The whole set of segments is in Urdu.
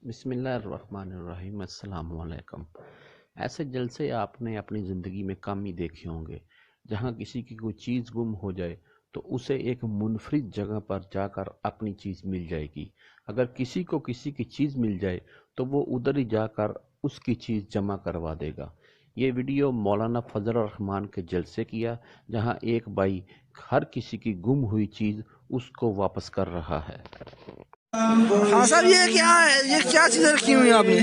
بسم اللہ الرحمن الرحیم۔ السلام علیکم۔ ایسے جلسے آپ نے اپنی زندگی میں کم ہی دیکھے ہوں گے، جہاں کسی کی کوئی چیز گم ہو جائے تو اسے ایک منفرد جگہ پر جا کر اپنی چیز مل جائے گی۔ اگر کسی کو کسی کی چیز مل جائے تو وہ ادھر ہی جا کر اس کی چیز جمع کروا دے گا۔ یہ ویڈیو مولانا فضل الرحمان کے جلسے کیا، جہاں ایک بھائی ہر کسی کی گم ہوئی چیز اس کو واپس کر رہا ہے۔ ہاں صاحب، یہ کیا ہے؟ یہ کیا چیزیں رکھی ہوئی ہیں آپ نے؟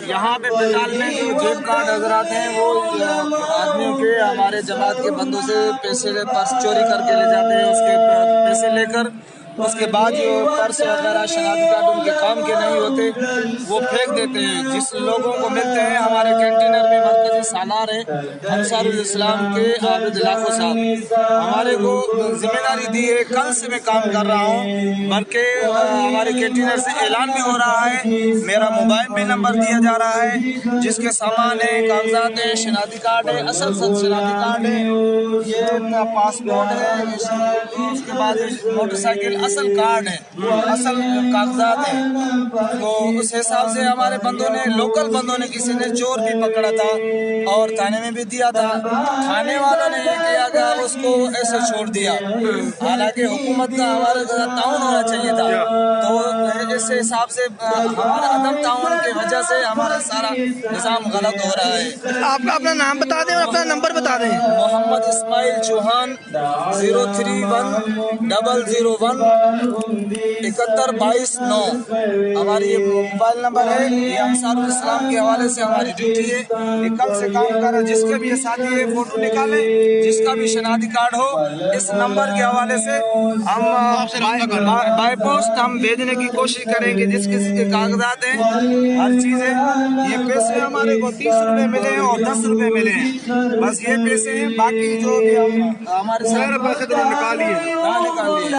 یہاں پہ پنڈال میں جو جیب کارڈ حضرات ہیں وہ آدمیوں کے ہمارے جماعت کے بندوں سے پیسے پرس چوری کر کے لے جاتے ہیں۔ اس کے پیسے لے کر اس کے بعد جو پرس وغیرہ شناختی کارڈ ان کے کام کے نہیں ہوتے وہ پھینک دیتے ہیں۔ جس لوگوں کو ملتے ہیں، ہمارے کینٹینر میں مرکزی سالار ہیں انصار الاسلام کے عابد لاکھو صاحب، ہمارے کو ذمہ داری دی ہے۔ کل سے میں کام کر رہا ہوں، بلکہ ہمارے کینٹینر سے اعلان بھی ہو رہا ہے، میرا موبائل بھی نمبر دیا جا رہا ہے، جس کے سامان ہے، کاغذات ہیں، شناختی کارڈ ہے، اصل شناختی کارڈ ہے، یہ پاسپورٹ ہے، اس کے بعد موٹر سائیکل اصل کارڈ ہے، اصل کاغذات ہیں۔ تو اس حساب سے ہمارے بندوں نے، لوکل بندوں نے، کسی نے چور بھی پکڑا تھا اور تھانے میں بھی دیا تھا، تھانے والوں نے یہ کیا کہ اس کو ایسے چھوڑ دیا، حالانکہ حکومت کا ہمارے ساتھ تعاون ہونا چاہیے تھا۔ تو اس حساب سے ہمارے عدم تعاون کی وجہ سے ہمارا سارا نظام غلط ہو رہا ہے۔ آپ کا اپنا نام بتا دیں اور اپنا نمبر بتا دیں۔ محمد اسماعیل چوہان 031-001 7122-9 ہماری یہ موبائل نمبر ہے۔ یہ انصار الاسلام کے حوالے سے ہماری ڈیوٹی ہے، یہ کل سے کام کر رہے ہیں۔ جس کے بھی یہ ساتھی ہے فوٹو نکالیں، جس کا بھی شناختی کارڈ ہو، اس نمبر کے حوالے سے ہم بائی پوسٹ ہم بھیجنے کی کوشش کریں گے۔ جس کسی کے کاغذات ہیں، ہر چیز ہے۔ یہ پیسے ہمارے کو 30 روپے ملے ہیں اور 10 روپے ملے ہیں، بس یہ پیسے ہیں، باقی جو بھی ہمارے سارے پیسے تو نکال لیے۔